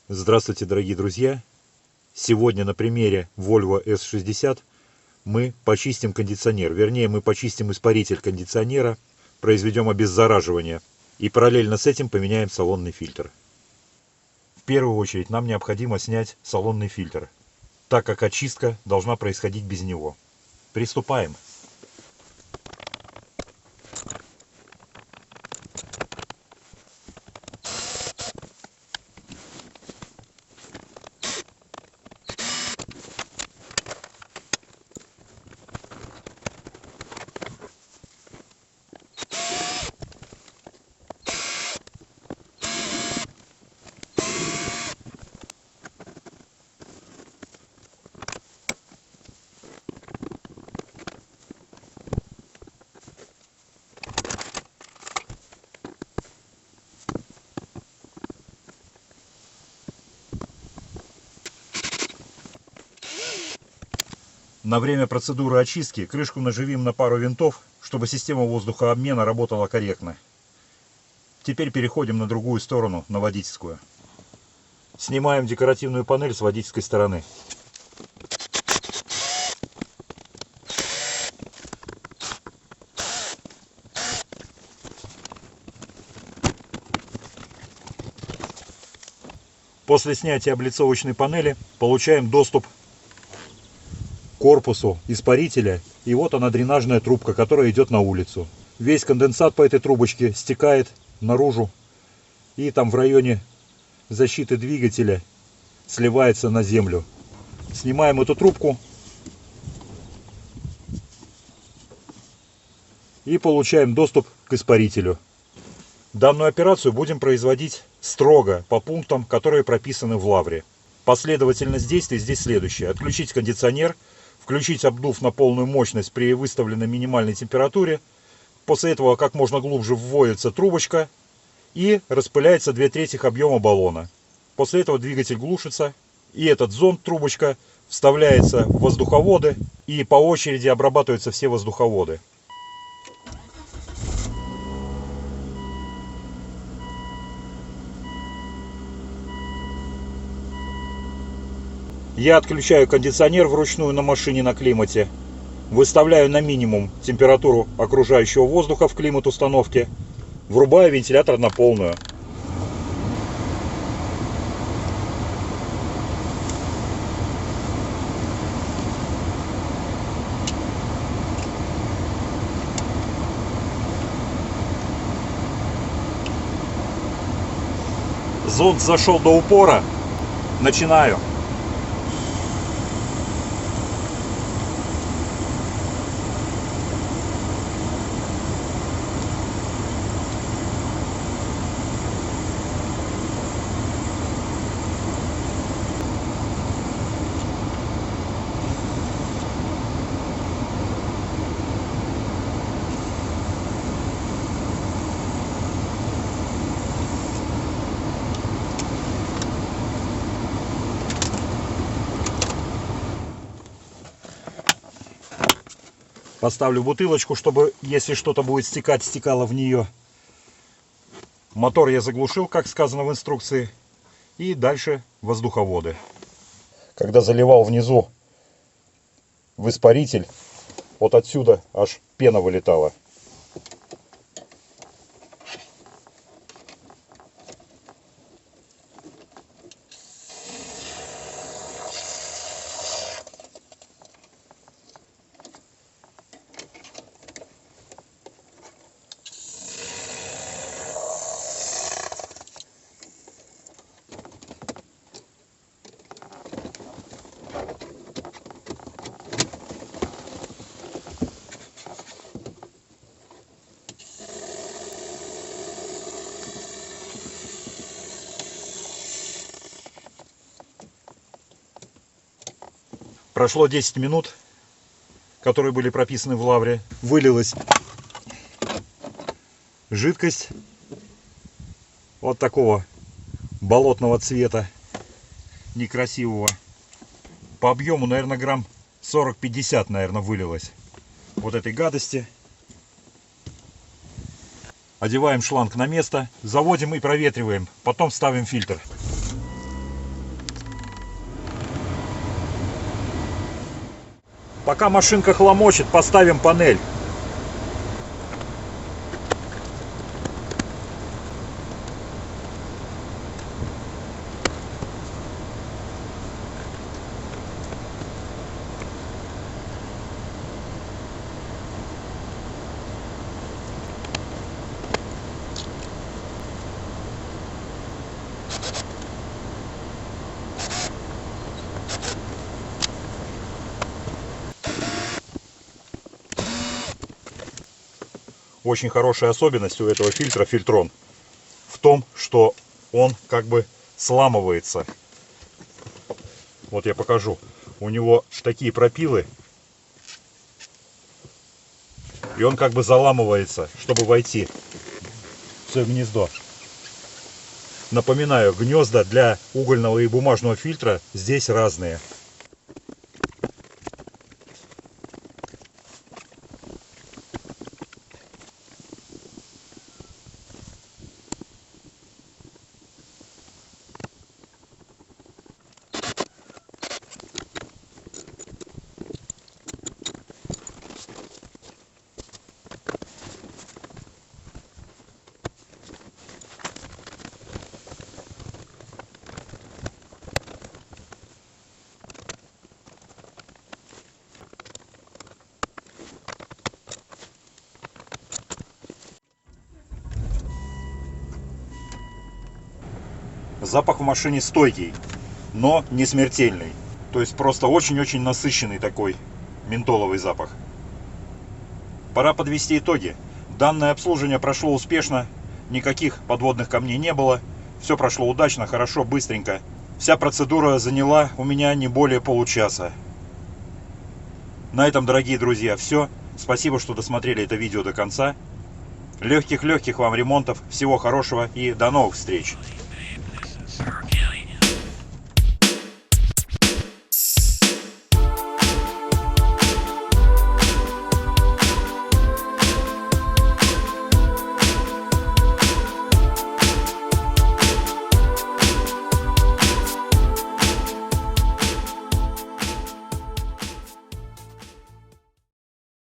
Здравствуйте, дорогие друзья! Сегодня на примере Volvo S60 мы почистим кондиционер. Вернее, мы почистим испаритель кондиционера, произведем обеззараживание и параллельно с этим поменяем салонный фильтр. В первую очередь нам необходимо снять салонный фильтр, так как очистка должна происходить без него. Приступаем. На время процедуры очистки крышку наживим на пару винтов, чтобы система воздухообмена работала корректно. Теперь переходим на другую сторону, на водительскую. Снимаем декоративную панель с водительской стороны. После снятия облицовочной панели получаем доступ к корпусу испарителя. И вот она, дренажная трубка, которая идет на улицу. Весь конденсат по этой трубочке стекает наружу и там в районе защиты двигателя сливается на землю. Снимаем эту трубку и получаем доступ к испарителю. Данную операцию будем производить строго по пунктам, которые прописаны в лавре. Последовательность действий здесь следующая. Отключить кондиционер, включить обдув на полную мощность при выставленной минимальной температуре. После этого как можно глубже вводится трубочка и распыляется 2/3 объема баллона. После этого двигатель глушится, и этот зонд, трубочка, вставляется в воздуховоды, и по очереди обрабатываются все воздуховоды. Я отключаю кондиционер вручную на машине на климате, выставляю на минимум температуру окружающего воздуха в климат-установке, врубаю вентилятор на полную. Зонд зашел до упора, начинаю. Поставлю бутылочку, чтобы, если что-то будет стекать, стекало в нее. Мотор я заглушил, как сказано в инструкции. И дальше воздуховоды. Когда заливал внизу в испаритель, вот отсюда аж пена вылетала. Прошло 10 минут, которые были прописаны в лавре. Вылилась жидкость вот такого болотного цвета, некрасивого. По объему, наверное, грамм 40-50, наверное, вылилось вот этой гадости. Одеваем шланг на место, заводим и проветриваем. Потом ставим фильтр. Пока машинка хломочет, поставим панель. Очень хорошая особенность у этого фильтра, фильтрон, в том, что он как бы сламывается. Вот я покажу. У него такие пропилы, и он как бы заламывается, чтобы войти в свое гнездо. Напоминаю, гнезда для угольного и бумажного фильтра здесь разные. Запах в машине стойкий, но не смертельный. То есть просто очень-очень насыщенный такой ментоловый запах. Пора подвести итоги. Данное обслуживание прошло успешно, никаких подводных камней не было. Все прошло удачно, хорошо, быстренько. Вся процедура заняла у меня не более получаса. На этом, дорогие друзья, все. Спасибо, что досмотрели это видео до конца. Легких вам ремонтов, всего хорошего и до новых встреч!